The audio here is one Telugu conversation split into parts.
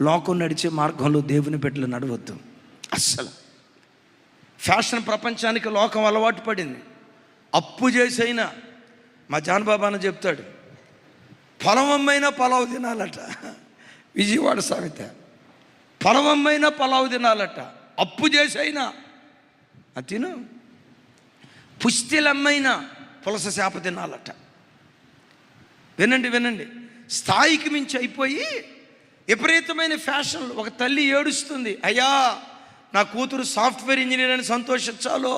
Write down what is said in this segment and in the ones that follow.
లోకం నడిచే మార్గంలో దేవుని బిడ్డలు నడవద్దు. అస్సలు ఫ్యాషన్ ప్రపంచానికి లోకం అలవాటు పడింది. అప్పు చేసైనా మా జానబాబా అని చెప్తాడు, పొలమమ్మైనా పలావు తినాలట. విజయవాడ సామెత, పొలమమ్మైనా పలావు తినాలట, అప్పు చేసైనా తిను, పుస్తెలమ్మైనా పులస చేప తినాలట. వినండి వినండి, స్థాయికి మించి అయిపోయి విపరీతమైన ఫ్యాషన్లు. ఒక తల్లి ఏడుస్తుంది, అయ్యా నా కూతురు సాఫ్ట్వేర్ ఇంజనీర్ అని సంతోషించాలో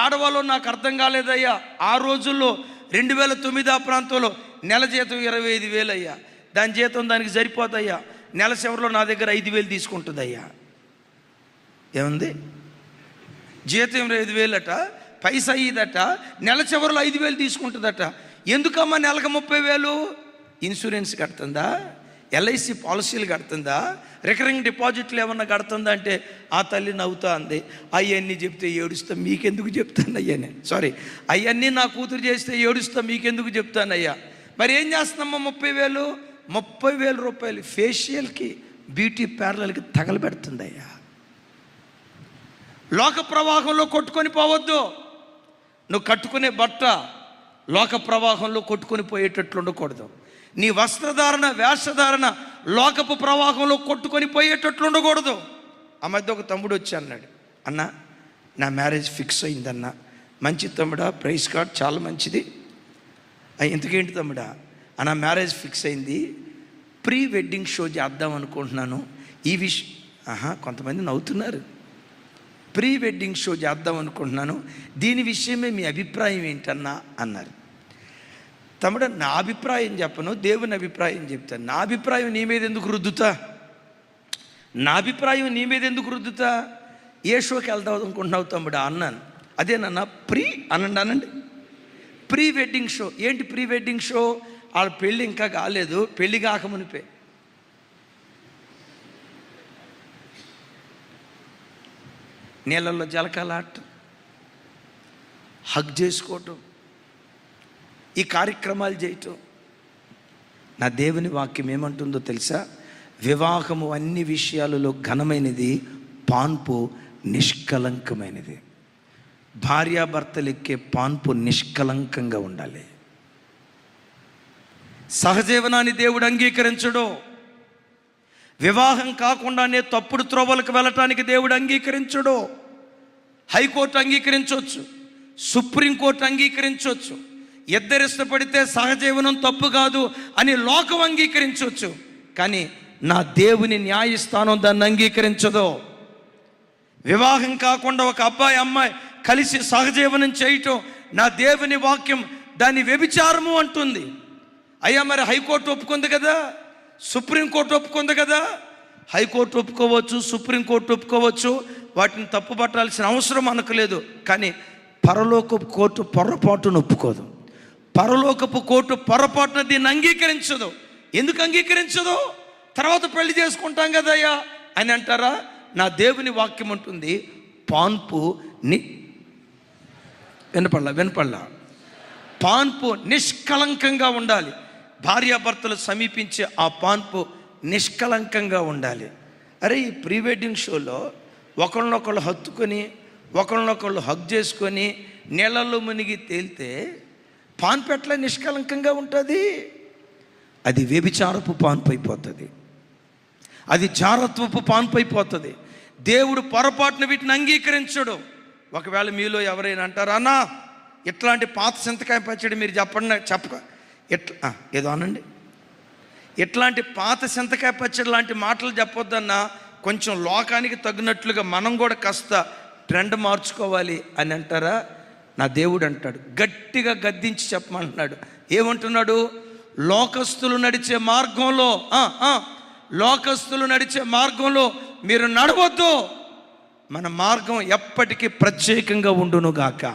ఏడవాలో నాకు అర్థం కాలేదయ్యా. ఆ రోజుల్లో 2009 ఆ ప్రాంతంలో నెల జీతం 25,000 అయ్యా. దాని జీతం దానికి సరిపోదయ్యా. నెల చివరిలో నా దగ్గర 5,000 తీసుకుంటుందయ్యా. ఏముంది, జీతం 25,000 అట, పైసా ఇదట, నెల చివరిలో 5,000 తీసుకుంటుందట. ఎందుకమ్మా నెలకు 30,000? ఇన్సూరెన్స్ కడుతుందా, LIC పాలసీలు కడుతుందా, రికరింగ్ డిపాజిట్లు ఏమన్నా కడుతుందా అంటే ఆ తల్లి నవ్వుతా అంది, అవన్నీ చెప్తే ఏడుస్తా మీకెందుకు చెప్తాను అయ్యానే, సారీ అవన్నీ నా కూతురు చేస్తే ఏడుస్తా మీకెందుకు చెప్తానయ్యా. మరి ఏం చేస్తున్నామ్మా 30,000 రూపాయలు ఫేషియల్కి, బ్యూటీ పార్లర్కి తగలబెడుతుందయ్యా. లోక ప్రవాహంలో కొట్టుకొని పోవద్దు. నువ్వు కట్టుకునే బట్ట లోక ప్రవాహంలో కొట్టుకొని పోయేటట్లు ఉండకూడదు. నీ వస్త్రధారణ, వేషధారణ లోకపు ప్రవాహంలో కొట్టుకొని పోయేటట్లు ఉండకూడదు. ఆ మధ్య ఒక తమ్ముడు వచ్చి అన్నాడు, అన్న నా మ్యారేజ్ ఫిక్స్ అయిందన్న. మంచి తమ్ముడా, ప్రైజ్ కార్డ్, చాలా మంచిది. ఇంతకేంటి తమ్ముడా? నా మ్యారేజ్ ఫిక్స్ అయింది, ప్రీ వెడ్డింగ్ షో చేద్దాం అనుకుంటున్నాను. ఈ కొంతమంది నవ్వుతున్నారు. ప్రీ వెడ్డింగ్ షో చేద్దాం అనుకుంటున్నాను, దీని విషయమే మీ అభిప్రాయం ఏంటన్నా అన్నారు. తమ్ముడు, నా అభిప్రాయం చెప్పను, దేవుని అభిప్రాయం చెప్తాను. నా అభిప్రాయం నీ మీద ఎందుకు రుద్దుతా? నా అభిప్రాయం నీ మీద ఎందుకు రుద్దుతా? ఏ షోకి వెళ్దాం అనుకుంటున్నావు తమ్ముడా అన్నాను. అదేనన్నా ప్రీ అనండి, ప్రీ వెడ్డింగ్ షో. ఏంటి ప్రీ వెడ్డింగ్ షో? వాళ్ళ పెళ్ళి ఇంకా కాలేదు, పెళ్ళి కాకమునిపే నీళ్ళల్లో జలకాలాట, హగ్ చేసుకోవటం, ఈ కార్యక్రమాలు చేయటం. నా దేవుని వాక్యం ఏమంటుందో తెలుసా? వివాహము అన్ని విషయాలలో ఘనమైనది, పాన్పు నిష్కలంకమైనది. భార్యాభర్తలు ఎక్కే పాన్పు నిష్కలంకంగా ఉండాలి. సహజీవనాన్ని దేవుడు అంగీకరించడు. వివాహం కాకుండానే తప్పుడు త్రోవలకు వెళ్ళటానికి దేవుడు అంగీకరించడు. High court అంగీకరించవచ్చు, supreme court అంగీకరించవచ్చు. ఇద్దరు ఇష్టపడితే సహజీవనం తప్పు కాదు అని లోకం అంగీకరించవచ్చు, కానీ నా దేవుని న్యాయస్థానం దాన్ని అంగీకరించదు. వివాహం కాకుండా ఒక అబ్బాయి అమ్మాయి కలిసి సహజీవనం చేయటం నా దేవుని వాక్యం దాన్ని వ్యభిచారము అంటుంది. అయ్యా మరి హైకోర్టు ఒప్పుకుంది కదా, సుప్రీంకోర్టు ఒప్పుకుంది కదా. హైకోర్టు ఒప్పుకోవచ్చు, సుప్రీంకోర్టు ఒప్పుకోవచ్చు, వాటిని తప్పుపట్టాల్సిన అవసరం మనకు లేదు. కానీ పరలోకపు కోర్టు పొరపాటును ఒప్పుకోదు. పరలోకపు కోర్టు పొరపాటున దీన్ని అంగీకరించదు. ఎందుకు అంగీకరించదు? తర్వాత పెళ్లి చేసుకుంటాం కదయ్యా అని అంటారా? నా దేవుని వాక్యం ఉంటుంది, పాన్పు వినపడలా పాన్పు నిష్కలంకంగా ఉండాలి. భార్యాభర్తలు సమీపించే ఆ పాన్పు నిష్కలంకంగా ఉండాలి. అరే ఈ ప్రీ వెడ్డింగ్ షోలో ఒకళ్ళనొకళ్ళు హత్తుకొని, ఒకళ్ళనొకళ్ళు హగ్ చేసుకొని నీళ్ళల్లో మునిగి తేలితే పాన్పు ఎట్లా నిష్కలంకంగా ఉంటుంది? అది వ్యభిచారపు పాన్పు అయిపోతుంది, అది జారత్వపు పాన్పు అయిపోతుంది. దేవుడు పొరపాటున వీటిని అంగీకరించడు. ఒకవేళ మీలో ఎవరైనా అంటారా, అన్నా ఇట్లాంటి పాత చింతకాయ పచ్చడి మీరు చెప్పక ఏదో అనండి, ఇట్లాంటి పాత చింతకాయ పచ్చడి లాంటి మాటలు చెప్పొద్దన్నా, కొంచెం లోకానికి తగినట్లుగా మనం కూడా కాస్త ట్రెండ్ మార్చుకోవాలి అని అంటారా? నా దేవుడు అంటాడు, గట్టిగా గద్దించి చెప్పమంటున్నాడు. ఏమంటున్నాడు? లోకస్తులు నడిచే మార్గంలో మీరు నడవద్దు. మన మార్గం ఎప్పటికీ ప్రత్యేకంగా ఉండునుగాక.